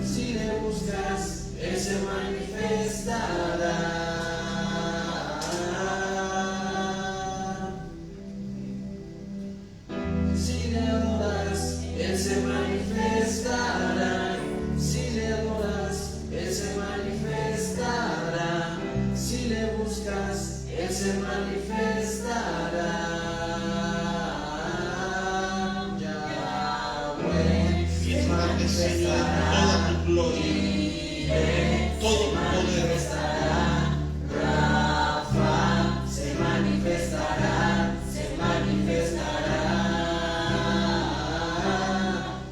Si le buscas, Él se manifestará. Si le adoras, Él se manifestará. Si le adoras, Él se manifestará. Si le buscas, Él se manifestará. Yahweh se manifestará. Toda tu gloria, todo tu poder. Rafa se manifestará, se manifestará.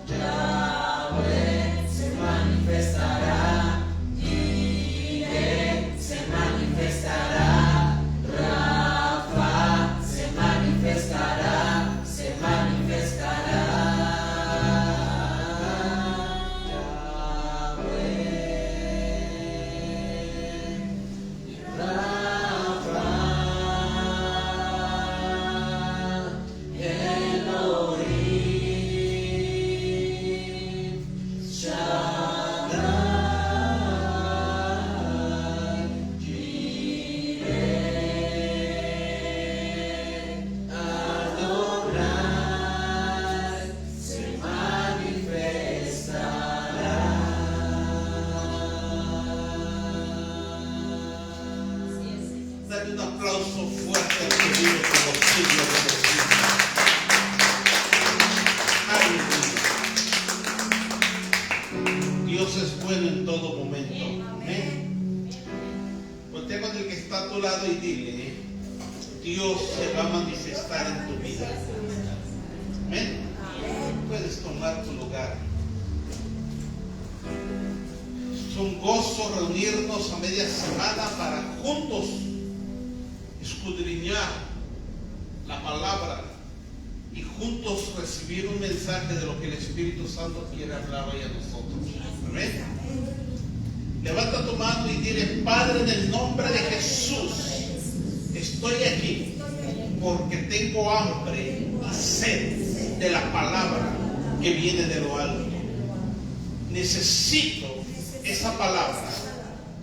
Yahweh se manifestará. Jireh se manifestará. Rafa se manifestará, se manifestará. Dale un aplauso fuerte al que vive por los siglos de los siglos. Aleluya. Dios es bueno en todo momento. Amén. Voltea con el que está a tu lado y dile: Dios se va a manifestar en tu vida. Amén. Puedes tomar tu lugar. Es un gozo reunirnos a media semana para juntos escudriñar la palabra y juntos recibir un mensaje de lo que el Espíritu Santo quiere hablar hoy a nosotros. Amén. Levanta tu mano y dile: Padre, en el nombre de Jesús, estoy aquí porque tengo hambre y sed de la palabra que viene de lo alto. Necesito esa palabra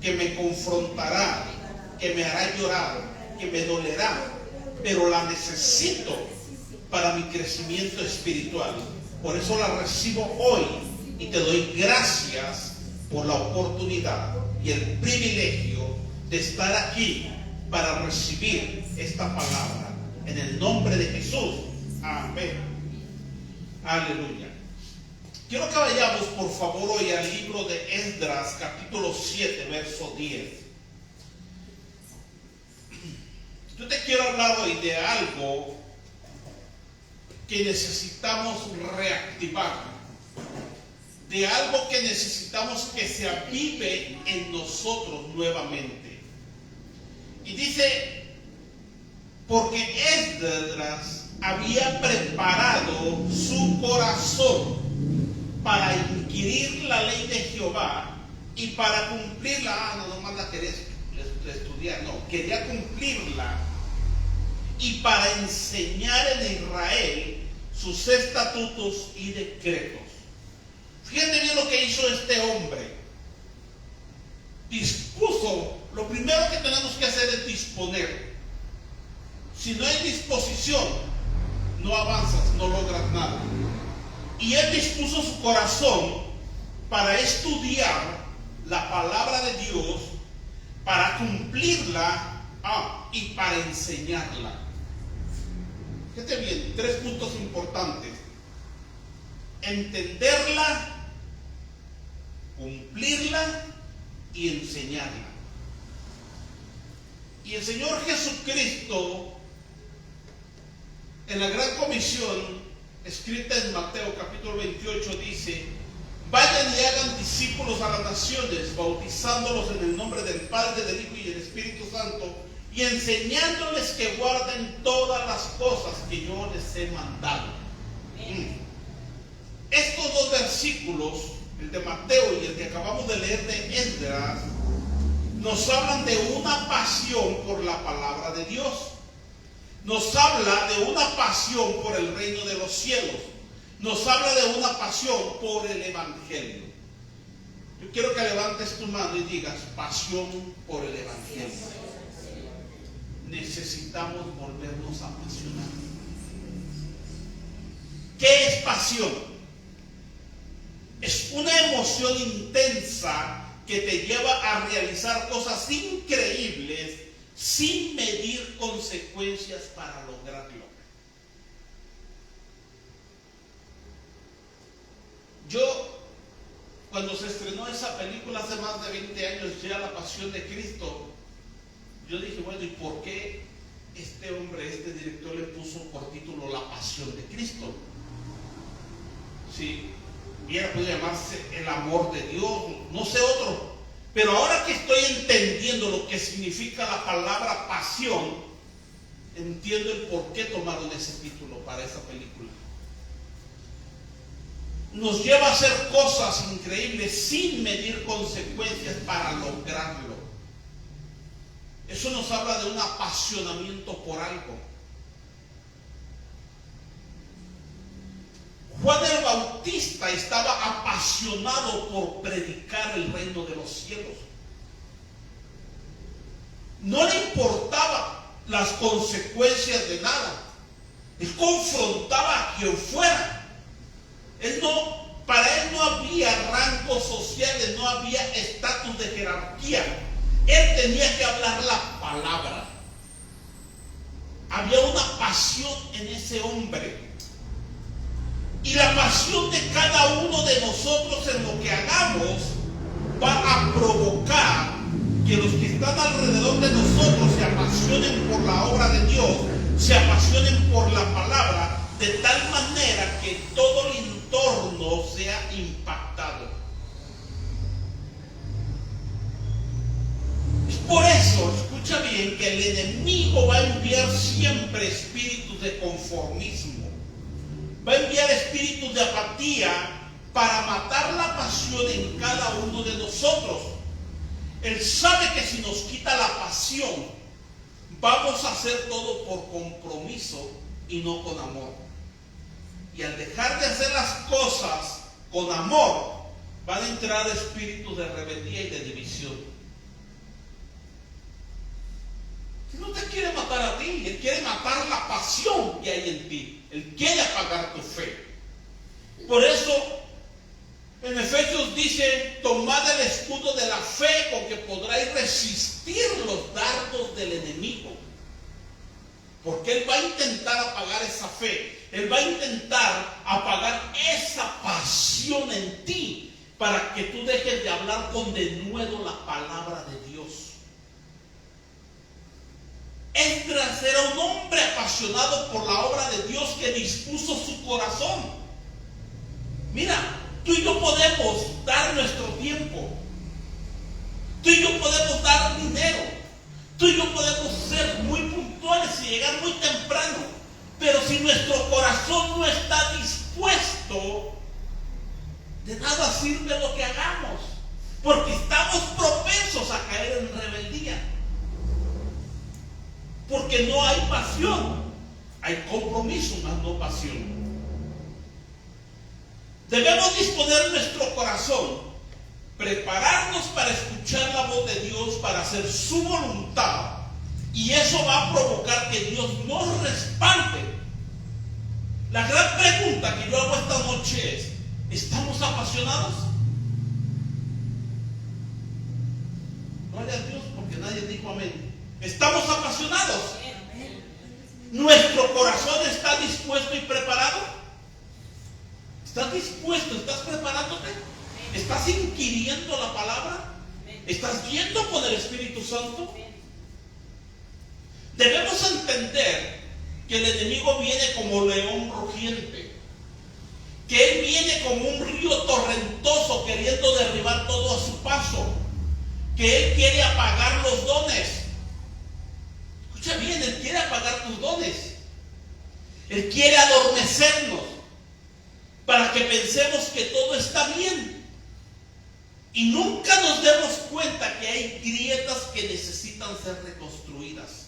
que me confrontará, que me hará llorar, que me dolerá, pero la necesito para mi crecimiento espiritual. Por eso la recibo hoy y te doy gracias por la oportunidad y el privilegio de estar aquí para recibir esta palabra. En el nombre de Jesús. Amén. Aleluya. Quiero que vayamos por favor hoy al libro de Esdras, capítulo 7, verso 10. Yo te quiero hablar hoy de algo que necesitamos reactivar, de algo que necesitamos que se avive en nosotros nuevamente. Y dice: porque Esdras había preparado su corazón para inquirir la ley de Jehová y para cumplirla. No más la quería estudiar, no, quería cumplirla, y para enseñar en Israel sus estatutos y decretos. Fíjate bien lo que hizo este hombre. Dispuso. Lo primero que tenemos que hacer es disponer. Si no hay disposición, no avanzas, no logras nada. Y él dispuso su corazón para estudiar la palabra de Dios, para cumplirla y para enseñarla. Fíjate bien, 3 puntos importantes: entenderla, cumplirla y enseñarla. Y el Señor Jesucristo, en la gran comisión escrita en Mateo capítulo 28, dice: vayan y hagan discípulos a las naciones, bautizándolos en el nombre del Padre, del Hijo y del Espíritu Santo, y enseñándoles que guarden todas las cosas que yo les he mandado. Estos 2 versículos, el de Mateo y el que acabamos de leer de Esdras, nos hablan de una pasión por la palabra de Dios. Nos habla de una pasión por el reino de los cielos. Nos habla de una pasión por el evangelio. Yo quiero que levantes tu mano y digas: pasión por el Evangelio. Necesitamos volvernos a apasionar. ¿Qué es pasión? Es una emoción intensa que te lleva a realizar cosas increíbles sin medir consecuencias para lograrlo. Yo, cuando se estrenó esa película hace más de 20 años, ya La Pasión de Cristo, yo dije, bueno, ¿y por qué este hombre, este director, le puso por título La Pasión de Cristo? Sí, hubiera podido llamarse El Amor de Dios, no sé otro. Pero ahora que estoy entendiendo lo que significa la palabra pasión, entiendo el por qué tomaron ese título para esa película. Nos lleva a hacer cosas increíbles sin medir consecuencias para lograrlo. Eso nos habla de un apasionamiento por algo. Juan el Bautista estaba apasionado por predicar el reino de los cielos. No le importaban las consecuencias de nada. Él confrontaba a quien fuera. Para él no había rangos sociales, no había estatus de jerarquía. Él tenía que hablar la palabra. Había una pasión en ese hombre. Y la pasión de cada uno de nosotros en lo que hagamos va a provocar que los que están alrededor de nosotros se apasionen por la obra de Dios, se apasionen por la palabra, de tal manera que todo el entorno sea impactado. Es por eso, escucha bien, que el enemigo va a enviar siempre espíritus de conformismo. Va a enviar espíritus de apatía para matar la pasión en cada uno de nosotros. Él sabe que si nos quita la pasión, vamos a hacer todo por compromiso y no con amor. Y al dejar de hacer las cosas con amor, van a entrar espíritus de rebeldía y de división. Él no te quiere matar a ti, Él quiere matar la pasión que hay en ti. Él quiere apagar tu fe. Por eso, en Efesios dice: tomad el escudo de la fe con que podráis resistir los dardos del enemigo. Porque él va a intentar apagar esa fe. Él va a intentar apagar esa pasión en ti para que tú dejes de hablar con denuedo la palabra de Dios. Esdras era un hombre apasionado por la obra de Dios que dispuso su corazón. Mira, tú y yo podemos dar nuestro tiempo. Tú y yo podemos dar dinero. Tú y yo podemos ser muy puntuales y llegar muy temprano. Pero si nuestro corazón no está dispuesto, de nada sirve lo que hagamos. Porque estamos propensos a caer en rebeldía. Porque no hay pasión, hay compromiso, más no pasión. Debemos disponer nuestro corazón, prepararnos para escuchar la voz de Dios, para hacer su voluntad, y eso va a provocar que Dios nos respalde. La gran pregunta que yo hago esta noche es: ¿estamos apasionados? Gloria a Dios, porque nadie dijo amén. ¿Estamos apasionados? ¿Nuestro corazón está dispuesto y preparado? ¿Estás dispuesto? ¿Estás preparándote? ¿Estás inquiriendo la palabra? ¿Estás yendo con el Espíritu Santo? Debemos entender que el enemigo viene como león rugiente, que él viene como un río torrentoso queriendo derribar todo a su paso, que él quiere apagar los dones. Escucha bien, él quiere apagar tus dones. Él quiere adormecernos para que pensemos que todo está bien y nunca nos demos cuenta que hay grietas que necesitan ser reconstruidas.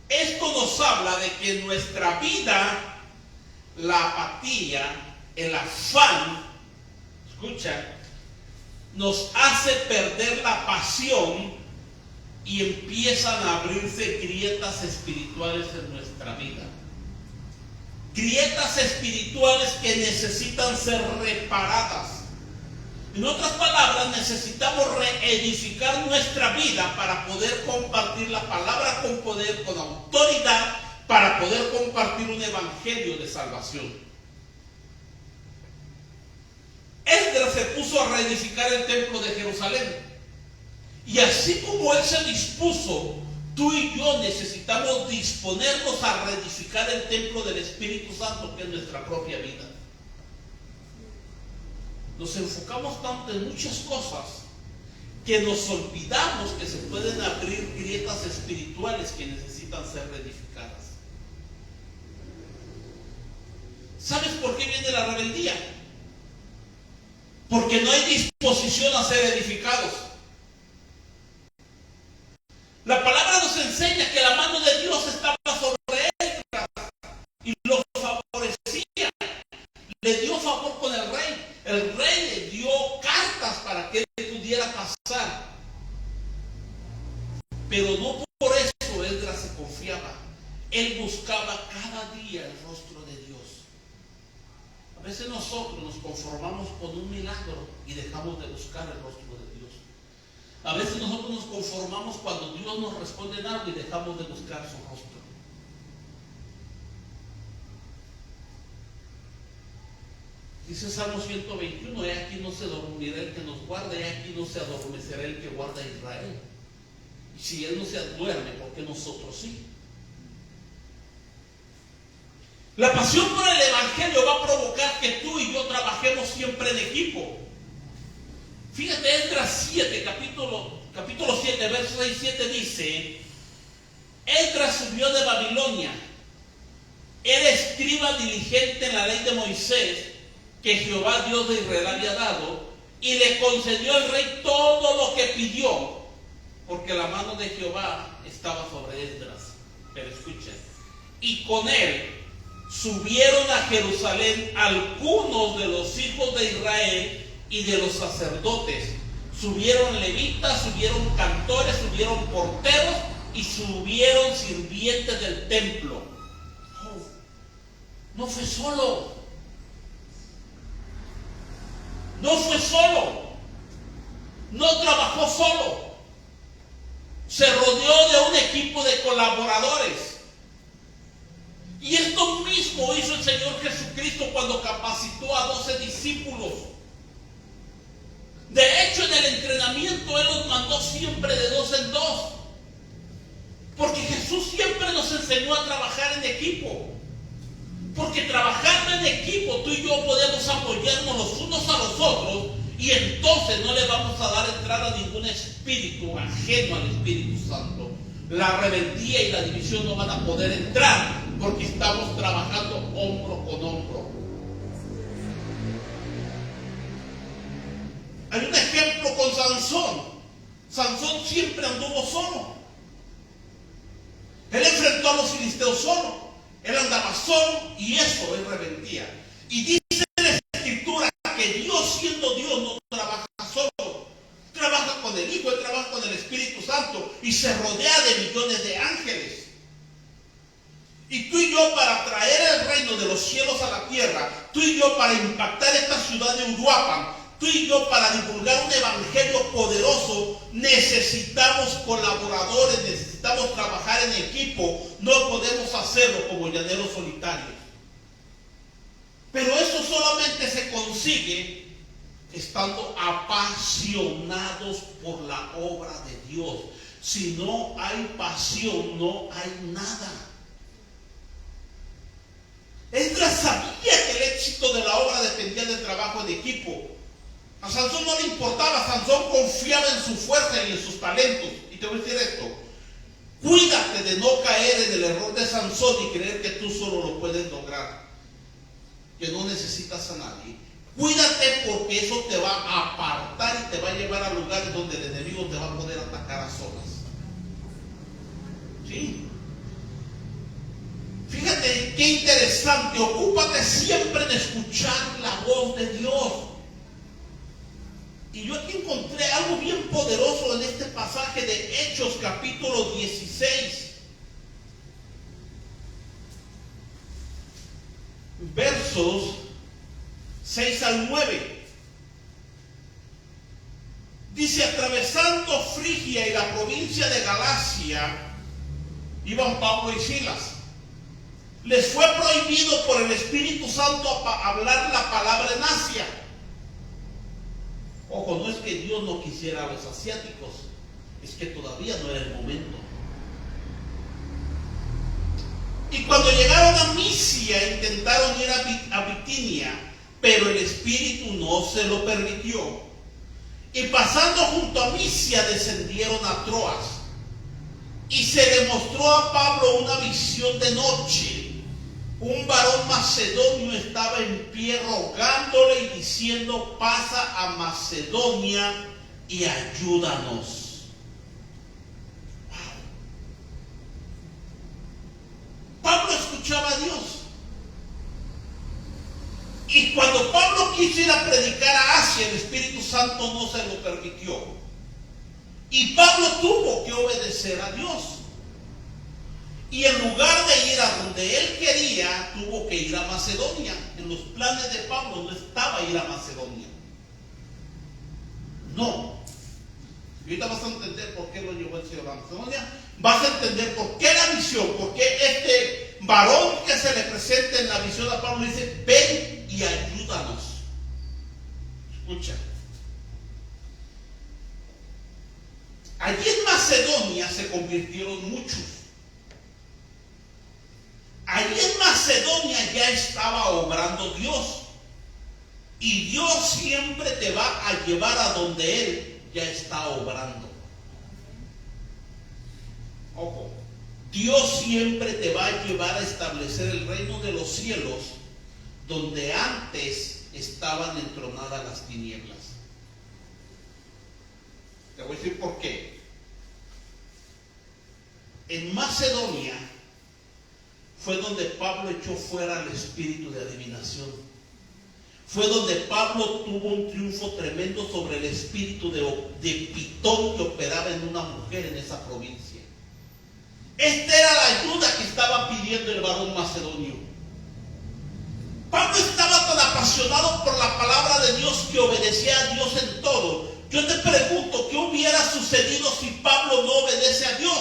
Esto nos habla de que en nuestra vida la apatía, el afán, escucha, nos hace perder la pasión y empiezan a abrirse grietas espirituales en nuestra vida. Grietas espirituales que necesitan ser reparadas. En otras palabras, necesitamos reedificar nuestra vida para poder compartir la palabra con poder, con autoridad, para poder compartir un evangelio de salvación. Esdras se puso a reedificar el templo de Jerusalén. Y así como él se dispuso, tú y yo necesitamos disponernos a reedificar el templo del Espíritu Santo, que es nuestra propia vida. Nos enfocamos tanto en muchas cosas que nos olvidamos que se pueden abrir grietas espirituales que necesitan ser reedificadas. ¿Sabes por qué viene la rebeldía? Porque no hay disposición a ser edificados. La palabra nos enseña que la mano de Dios estaba sobre Esdras y lo favorecía. Le dio favor con el rey. El rey le dio cartas para que él pudiera pasar. Pero no por eso Esdras se confiaba. Él buscaba cada día el rostro de Dios. A veces nosotros nos conformamos con un milagro y dejamos de buscar el rostro de Dios. A veces nosotros nos conformamos cuando Dios nos responde en algo y dejamos de buscar su rostro. Dice Salmo 121, he aquí no se dormirá el que nos guarda, he aquí no se adormecerá el que guarda a Israel. Y si él no se duerme, ¿por qué nosotros sí? La pasión por el evangelio va a provocar que tú y yo trabajemos siempre en equipo. Fíjate, Esdras 7, capítulo 7, verso 6 y 7 dice: Esdras subió de Babilonia, era escriba diligente en la ley de Moisés, que Jehová Dios de Israel había dado, y le concedió el rey todo lo que pidió, porque la mano de Jehová estaba sobre Esdras. Pero escuchen, y con él subieron a Jerusalén algunos de los hijos de Israel y de los sacerdotes. Subieron levitas, subieron cantores, subieron porteros y subieron sirvientes del templo. No fue solo. No fue solo. No trabajó solo. Se rodeó de un equipo de colaboradores. Y esto mismo hizo el Señor Jesucristo cuando capacitó a 12 discípulos. De hecho, en el entrenamiento Él los mandó siempre de 2 en 2. Porque Jesús siempre nos enseñó a trabajar en equipo. Porque trabajando en equipo, tú y yo podemos apoyarnos los unos a los otros, y entonces no le vamos a dar entrada a ningún espíritu ajeno al Espíritu Santo. La rebeldía y la división no van a poder entrar, porque estamos trabajando hombro con hombro. Hay un ejemplo con Sansón. Sansón siempre anduvo solo. Él enfrentó a los filisteos solo. Él andaba solo, y eso es rebeldía. Y dice la Escritura que Dios, siendo Dios, no trabaja solo. Trabaja con el Hijo, Él trabaja con el Espíritu Santo y se rodea de millones de ángeles. Y tú y yo, para traer el reino de los cielos a la tierra, tú y yo para impactar esta ciudad de Uruapan, tú y yo para divulgar un evangelio poderoso, necesitamos colaboradores, necesitamos trabajar en equipo. No podemos hacerlo como llaneros solitarios. Pero eso solamente se consigue estando apasionados por la obra de Dios. Si no hay pasión, no hay nada. Esdras sabía que el éxito de la obra dependía del trabajo en equipo. A Sansón no le importaba. Sansón confiaba en su fuerza y en sus talentos. Y te voy a decir esto: cuídate de no caer en el error de Sansón y creer que tú solo lo puedes lograr, que no necesitas a nadie. Cuídate, porque eso te va a apartar y te va a llevar a lugares donde el enemigo te va a poder atacar a solas. ¿Sí? Fíjate qué interesante. Ocúpate siempre de escuchar la voz de Dios. Y yo aquí encontré algo bien poderoso en este pasaje de Hechos capítulo 16. Versos 6 al 9. Dice: atravesando Frigia y la provincia de Galacia, iban Pablo y Silas. Les fue prohibido por el Espíritu Santo hablar la palabra en Asia. Ojo, no es que Dios no quisiera a los asiáticos, es que todavía no era el momento. Y cuando llegaron a Misia, intentaron ir a Bitinia, pero el Espíritu no se lo permitió. Y pasando junto a Misia, descendieron a Troas. Y se le mostró a Pablo una visión de noche. Un varón macedonio estaba en pie rogándole y diciendo: pasa a Macedonia y ayúdanos. Pablo escuchaba a Dios. Y cuando Pablo quiso ir a predicar a Asia, el Espíritu Santo no se lo permitió. Y Pablo tuvo que obedecer a Dios. Y en lugar de ir a donde él quería, tuvo que ir a Macedonia. En los planes de Pablo no estaba ir a Macedonia. No. Y ahorita vas a entender por qué lo llevó el Señor a Macedonia. Vas a entender por qué la visión, por qué este varón que se le presenta en la visión a Pablo dice: ven y ayúdanos. Escucha. Allí en Macedonia se convirtieron muchos. Allí en Macedonia ya estaba obrando Dios. Y Dios siempre te va a llevar a donde Él ya está obrando. Ojo, Dios siempre te va a llevar a establecer el reino de los cielos donde antes estaban entronadas las tinieblas. Te voy a decir por qué. En Macedonia fue donde Pablo echó fuera el espíritu de adivinación. Fue donde Pablo tuvo un triunfo tremendo sobre el espíritu de Pitón que operaba en una mujer en esa provincia. Esta era la ayuda que estaba pidiendo el varón macedonio. Pablo estaba tan apasionado por la palabra de Dios que obedecía a Dios en todo. Yo te pregunto, ¿qué hubiera sucedido si Pablo no obedece a Dios?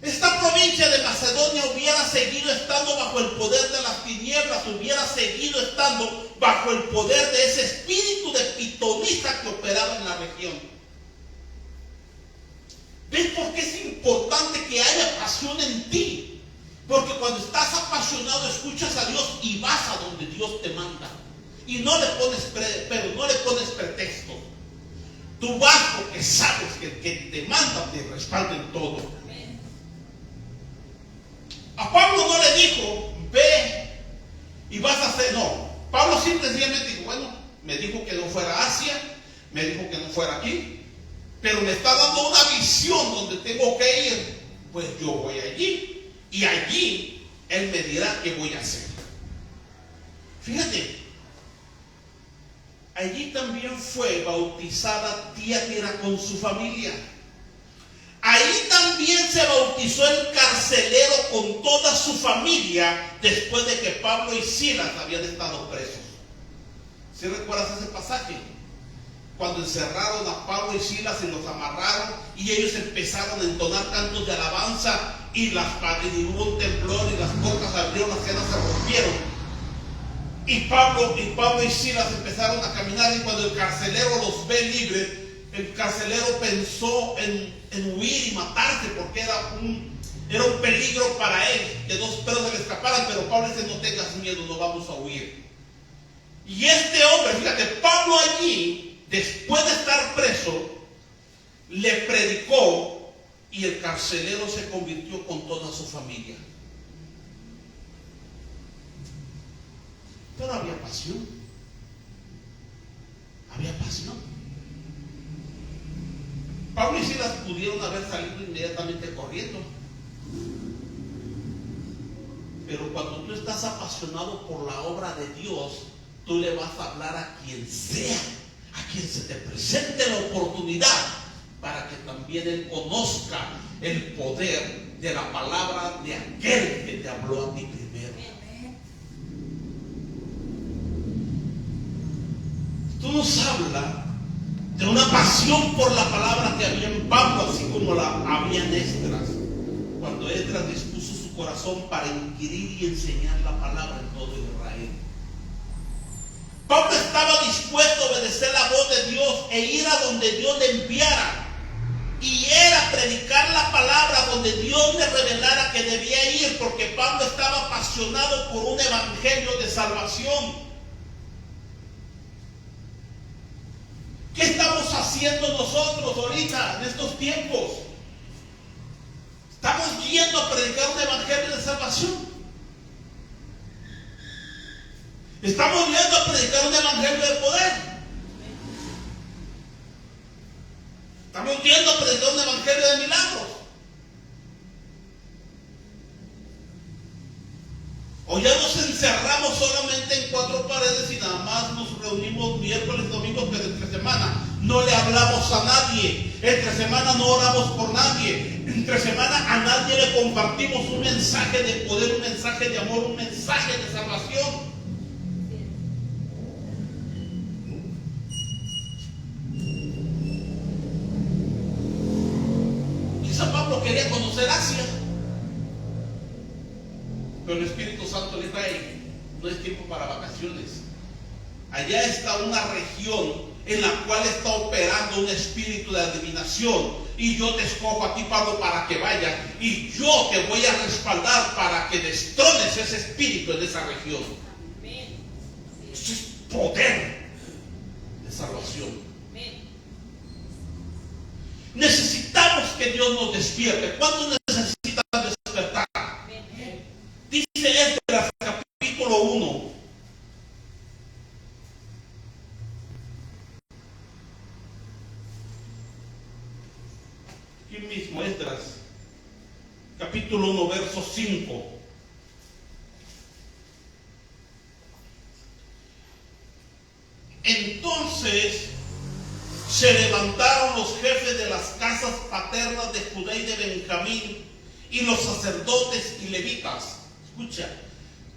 Esta provincia de Macedonia hubiera seguido estando bajo el poder de las tinieblas, hubiera seguido estando bajo el poder de ese espíritu de pitonista que operaba en la región. ¿Ves por qué es importante que haya pasión en ti? Porque cuando estás apasionado escuchas a Dios y vas a donde Dios te manda. Y no le pones pretexto. Tú vas porque sabes que el que te manda te respalda en todo. A Pablo no le dijo: ve y vas a hacer. No, Pablo simplemente dijo: bueno, me dijo que no fuera a Asia, me dijo que no fuera aquí, pero me está dando una visión donde tengo que ir. Pues yo voy allí y allí Él me dirá qué voy a hacer. Fíjate, allí también fue bautizada Tiatira con su familia. Ahí también se bautizó el carcelero con toda su familia después de que Pablo y Silas habían estado presos. ¿Sí recuerdas ese pasaje? Cuando encerraron a Pablo y Silas y los amarraron y ellos empezaron a entonar cantos de alabanza y hubo un temblor y las puertas abrieron, las cadenas se rompieron. Y Pablo y Silas empezaron a caminar y cuando el carcelero los ve libres, el carcelero pensó en huir y matarse porque era un peligro para él que dos perros se le escaparan, pero Pablo dice: no tengas miedo, no vamos a huir. Y este hombre, fíjate, Pablo allí, después de estar preso, le predicó y el carcelero se convirtió con toda su familia. Pero había pasión. Había pasión. Pablo y Silas pudieron haber salido inmediatamente corriendo. Pero cuando tú estás apasionado por la obra de Dios, tú le vas a hablar a quien sea, a a quien se te presente la oportunidad para que también él conozca el poder de la palabra de aquel que te habló a ti primero. Esto nos habla de una pasión por la palabra que había en Pablo, así como la había en Esdras, cuando Esdras dispuso su corazón para inquirir y enseñar la palabra en todo Israel. Pablo estaba dispuesto a obedecer la voz de Dios e ir a donde Dios le enviara. Y era predicar la palabra donde Dios le revelara que debía ir, porque Pablo estaba apasionado por un evangelio de salvación. ¿Qué estamos haciendo nosotros ahorita en estos tiempos? ¿Estamos yendo a predicar un evangelio de salvación? ¿Estamos yendo a predicar un evangelio de poder? ¿Estamos yendo a predicar un evangelio de milagros? ¿O ya nos encerramos solamente en 4 paredes y nada más nos reunimos miércoles, domingos, pero entre semana no le hablamos a nadie? Entre semana no oramos por nadie. Entre semana a nadie le compartimos un mensaje de poder, un mensaje de amor, un mensaje de salvación. Quizá Pablo quería conocer Asia, pero el Espíritu Santo le trae, no es tiempo para vacaciones. Allá está una región en la cual está operando un espíritu de adivinación, y yo te escojo a ti, Pablo, para que vayas, y yo te voy a respaldar para que destrones ese espíritu en esa región. Eso es poder de salvación. Necesitamos que Dios nos despierte. ¿Cuántos necesitan despertar? Dice Esdras, capítulo 1. Aquí mismo, Esdras, capítulo 1, verso 5. Entonces se levantaron los jefes de las casas paternas de Judá y de Benjamín, y los sacerdotes y levitas. Escucha,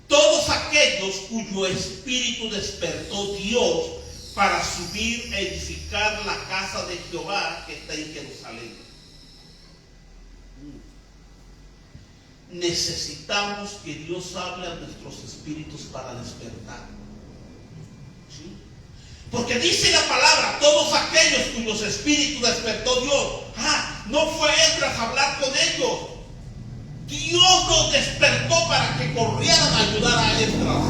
todos aquellos cuyo espíritu despertó Dios para subir a edificar la casa de Jehová que está en Jerusalén. Necesitamos que Dios hable a nuestros espíritus para despertar. ¿Sí? Porque dice la palabra, todos aquellos cuyos espíritus despertó Dios. No fue Esdras a hablar con ellos. Dios los despertó para que corrieran a ayudar a Esdras.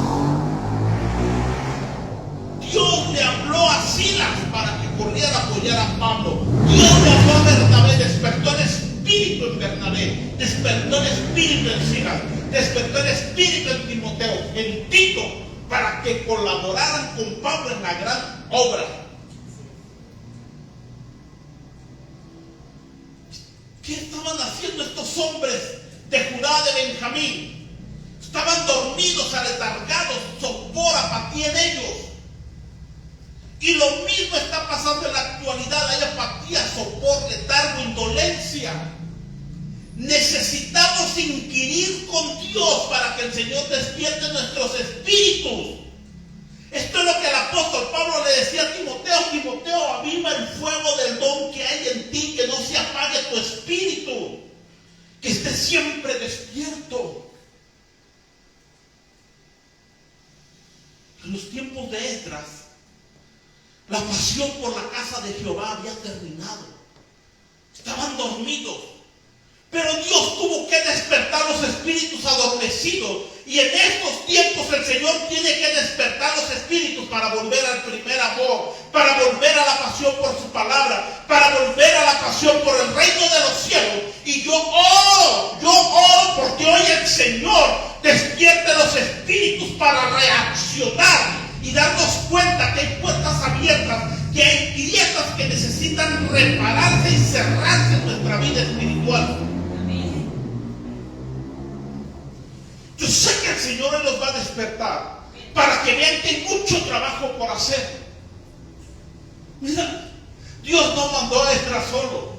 Dios le habló a Silas para que corriera a apoyar a Pablo. Dios le habló a Bernabé, despertó el espíritu en Bernabé, despertó el espíritu en Silas, despertó el espíritu en Timoteo, en Tito, para que colaboraran con Pablo en la gran obra. ¿Qué estaban haciendo estos hombres de Judá, de Benjamín? Estaban dormidos, aletargados, sopor, apatía en ellos. Y lo mismo está pasando en la actualidad. Hay apatía, sopor, letargo, indolencia. Necesitamos inquirir con Dios para que el Señor despierte nuestros espíritus. Esto es lo que el apóstol Pablo le decía a Timoteo: Timoteo, aviva el fuego del don que hay en ti, que no se apague tu espíritu, que esté siempre despierto. En los tiempos de Esdras, la pasión por la casa de Jehová había terminado. Estaban dormidos. Pero Dios tuvo que despertar los espíritus adormecidos. Y en estos tiempos el Señor tiene que despertar los espíritus para volver al primer amor, para volver a la pasión por su palabra, para volver a la pasión por el reino de los cielos. Y yo oro porque hoy el Señor despierte los espíritus para reaccionar y darnos cuenta que hay puertas abiertas, que hay grietas que necesitan repararse y cerrarse en nuestra vida espiritual. Yo sé que el Señor hoy los va a despertar para que vean que hay mucho trabajo por hacer. Mira, Dios no mandó a Esdras solo.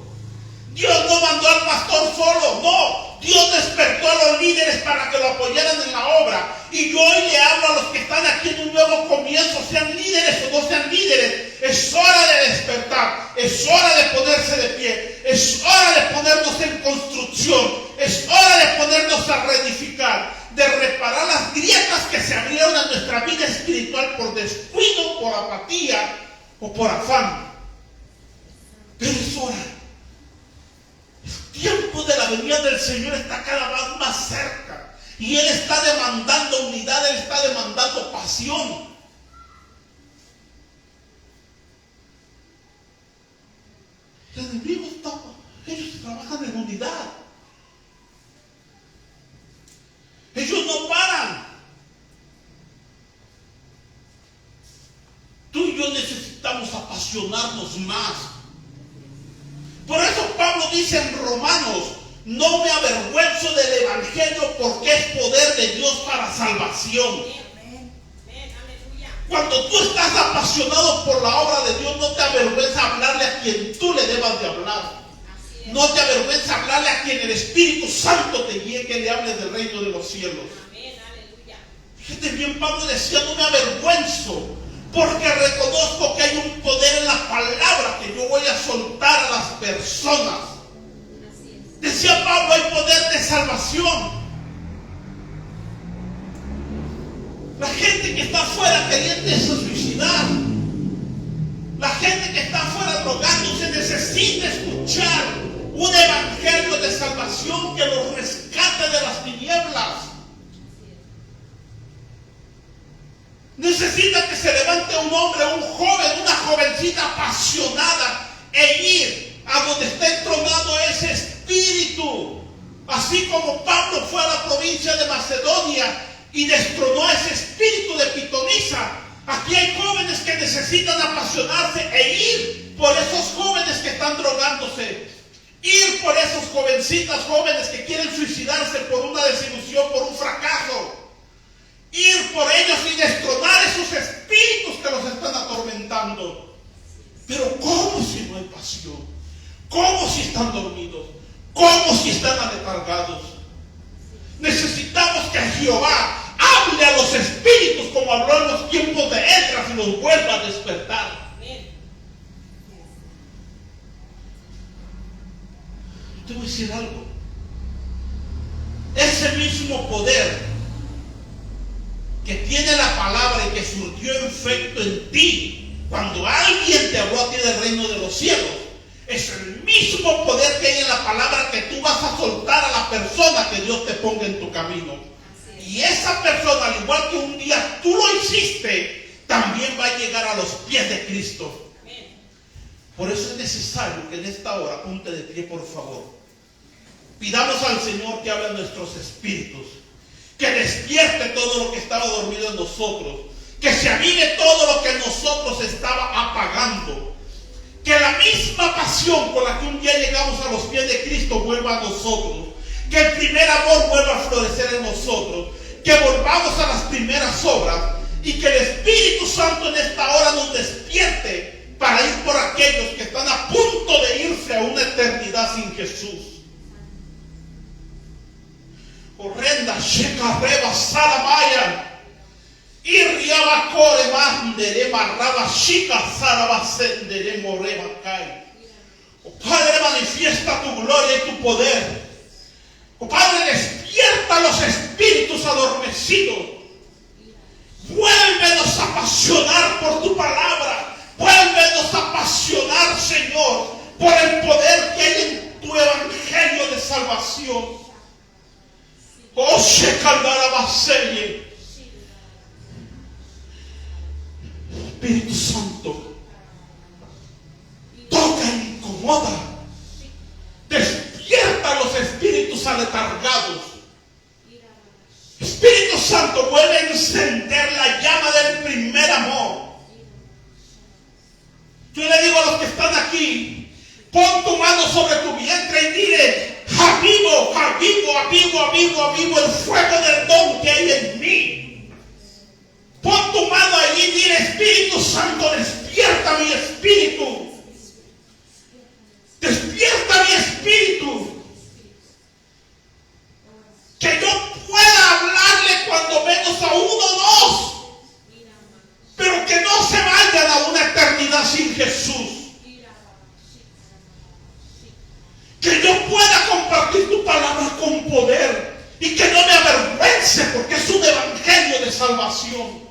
Dios no mandó al pastor solo. No, Dios despertó a los líderes para que lo apoyaran en la obra. Y yo hoy le hablo a los que están aquí en un nuevo comienzo, sean líderes o no sean líderes. Es hora de despertar, es hora de ponerse de pie, es hora de ponernos en construcción, es hora de ponernos a reedificar, de reparar las grietas que se abrieron en nuestra vida espiritual por descuido, por apatía o por afán. Pero es hora. El tiempo de la venida del Señor está cada vez más cerca. Y Él está demandando unidad, Él está demandando pasión. El enemigo está, ellos trabajan en unidad. Ellos no paran. Tú y yo necesitamos apasionarnos más. Por eso Pablo dice en Romanos: no me avergüenzo del evangelio porque es poder de Dios para salvación. Cuando tú estás apasionado por la obra de Dios, no te avergüenza hablarle a quien tú le debas de hablar. No te avergüenza hablarle a quien el Espíritu Santo te guíe, que le hable del reino de los cielos. Fíjate bien, Pablo decía: no me avergüenzo porque reconozco que hay un poder en la palabra que yo voy a soltar a las personas. Decía Pablo: hay poder de salvación. La gente que está afuera queriéndose suicidar, la gente que está afuera drogándose, necesita escuchar un evangelio de salvación que los rescate de las tinieblas. Necesita que se levante un hombre, un joven, una jovencita apasionada e ir a donde está entronado ese espíritu. Así como Pablo fue a la provincia de Macedonia y destronó a ese espíritu de pitonisa, aquí hay jóvenes que necesitan apasionarse e ir por esos jóvenes que están drogándose, ir por esos jovencitas jóvenes que quieren suicidarse por una desilusión, por un fracaso, ir por ellos y destronar esos espíritus que los están atormentando. Pero ¿cómo si no hay pasión? ¿Cómo si están dormidos? ¿Cómo si están aletargados? Necesitamos que Jehová hable a los espíritus como habló en los tiempos de Esdras y los vuelva a despertar. Te voy a decir algo. Ese mismo poder que tiene la palabra y que surgió efecto en ti cuando alguien te habló a ti del reino de los cielos, es el mismo poder que hay en la palabra que tú vas a soltar a la persona que Dios te ponga en tu camino. Y esa persona, al igual que un día tú lo hiciste, también va a llegar a los pies de Cristo. Por eso es necesario que en esta hora, ponte de pie, por favor. Pidamos al Señor que hable a nuestros espíritus, que despierte todo lo que estaba dormido en nosotros, que se avive todo lo que en nosotros estaba apagando. Que la misma pasión con la que un día llegamos a los pies de Cristo vuelva a nosotros. Que el primer amor vuelva a florecer en nosotros. Que volvamos a las primeras obras. Y que el Espíritu Santo en esta hora nos despierte para ir por aquellos que están a punto de irse a una eternidad sin Jesús. Horrenda, Sheka, Reba, Saramaya. Y riabacore mandere marraba chica zaraba sendere moreba kai. Oh Padre, manifiesta tu gloria y tu poder. Oh Padre, despierta los espíritus adormecidos. Vuélvenos a apasionar por tu palabra. Vuélvenos a apasionar, Señor, por el poder que hay en tu evangelio de salvación. Oh Shekandarabaseye. Espíritu Santo, toca y incomoda, despierta a los espíritus aletargados. Espíritu Santo, vuelve a encender la llama del primer amor. Yo le digo a los que están aquí: pon tu mano sobre tu vientre y dile: avivo, avivo, avivo, avivo, avivo el fuego del don que hay en mí. Pon tu mano allí y dile: Espíritu Santo, despierta mi espíritu. espíritu. Despierta mi espíritu. Que yo pueda hablarle cuando menos a uno o dos. Pero que no se vayan a una eternidad sin Jesús. Que yo pueda compartir tu palabra con poder. Y que no me avergüence porque es un evangelio de salvación.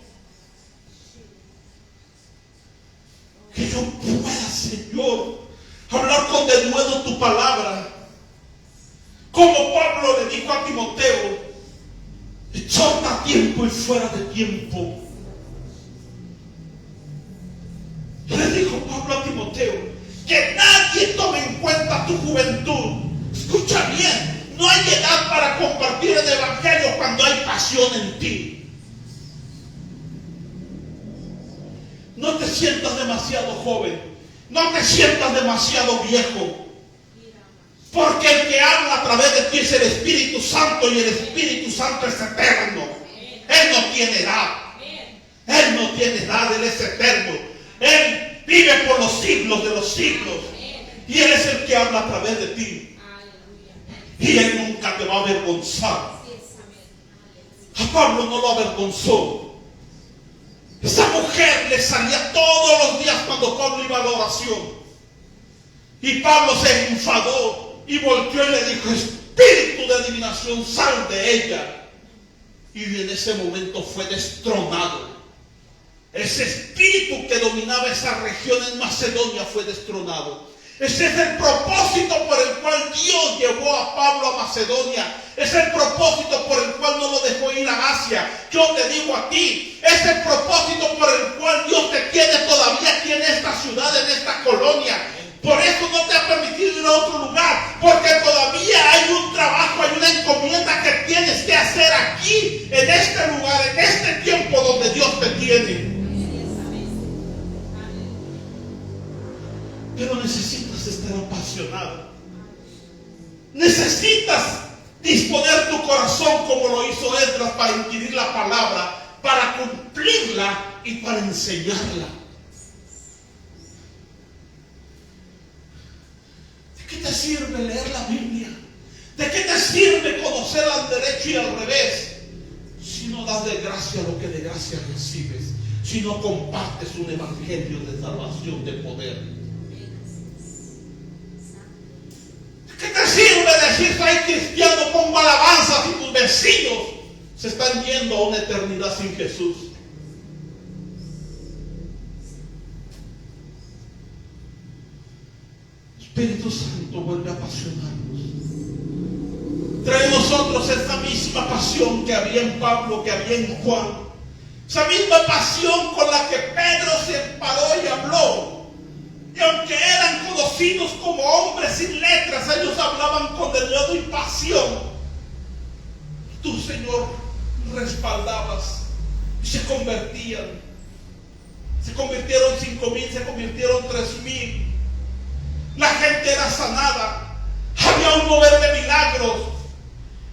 Que yo pueda, Señor, hablar con denuedo tu palabra. Como Pablo le dijo a Timoteo, exhorta a tiempo y fuera de tiempo. Le dijo Pablo a Timoteo, que nadie tome en cuenta tu juventud. Escucha bien. No hay edad para compartir el evangelio cuando hay pasión en ti. No te sientas demasiado joven. No te sientas demasiado viejo. Porque el que habla a través de ti es el Espíritu Santo y el Espíritu Santo es eterno. Él no tiene edad. Él no tiene edad, Él es eterno. Él vive por los siglos de los siglos. Y Él es el que habla a través de ti. Y Él nunca te va a avergonzar. A Pablo no lo avergonzó. Esa mujer le salía todos los días cuando Pablo iba a la oración. Y Pablo se enfadó y volteó y le dijo, espíritu de adivinación, sal de ella. Y en ese momento fue destronado. Ese espíritu que dominaba esa región en Macedonia fue destronado. Ese es el propósito por el cual Dios llevó a Pablo a Macedonia. Es el propósito por el cual no lo dejó ir a Asia. Yo te digo a ti, es el propósito por el cual Dios te tiene todavía aquí en esta ciudad, en esta colonia. Por eso no te ha permitido ir a otro lugar, porque todavía hay un trabajo, hay una encomienda que tienes que hacer aquí, en este lugar, en este tiempo donde Dios te tiene. Pero necesitas estar apasionado. Necesitas disponer tu corazón como lo hizo Esdras para adquirir la palabra, para cumplirla y para enseñarla. ¿De qué te sirve leer la Biblia? ¿De qué te sirve conocer al derecho y al revés si no das de gracia lo que de gracia recibes? Si no compartes un evangelio de salvación, de poder. ¿Qué te sirve decir soy cristiano, pongo alabanzas y tus vecinos se están yendo a una eternidad sin Jesús? Espíritu Santo, vuelve a apasionarnos. Trae a nosotros esa misma pasión que había en Pablo, que había en Juan. Esa misma pasión con la que Pedro se paró y habló. Y aunque eran conocidos como hombres sin letras, ellos hablaban con denuedo y pasión. Tú, Señor, respaldabas y se convertían. Se convirtieron 5,000, se convirtieron 3,000. La gente era sanada. Había un mover de milagros.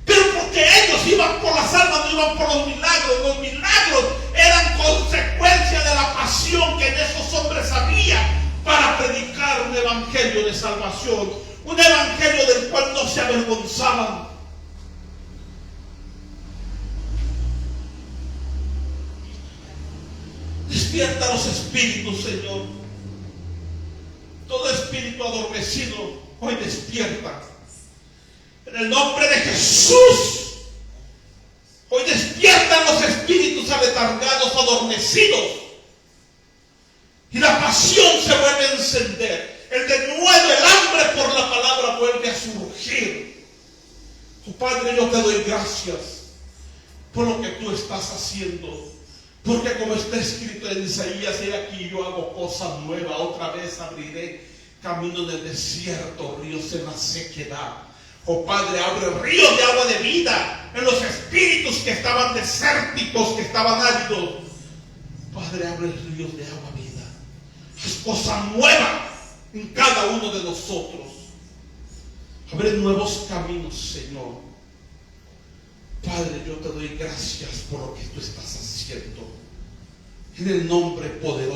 Pero porque ellos iban por las almas, no iban por los milagros. Los milagros eran consecuencia de la pasión que en esos hombres había para predicar un evangelio de salvación, un evangelio del cual no se avergonzaban. Despierta los espíritus, Señor. Todo espíritu adormecido, hoy despierta. En el nombre de Jesús, hoy despiertan los espíritus aletargados, adormecidos. Y la pasión se vuelve a encender. El denuedo, el hambre por la palabra vuelve a surgir. Oh Padre, yo te doy gracias por lo que tú estás haciendo. Porque como está escrito en Isaías, he aquí yo hago cosa nueva. Otra vez abriré camino en el desierto, ríos en la sequedad. Oh Padre, abre ríos de agua de vida en los espíritus que estaban desérticos, que estaban áridos. Padre, abre ríos de agua vida. Es cosa nueva en cada uno de nosotros. Abre nuevos caminos, Señor. Padre, yo te doy gracias por lo que tú estás haciendo. En el nombre poderoso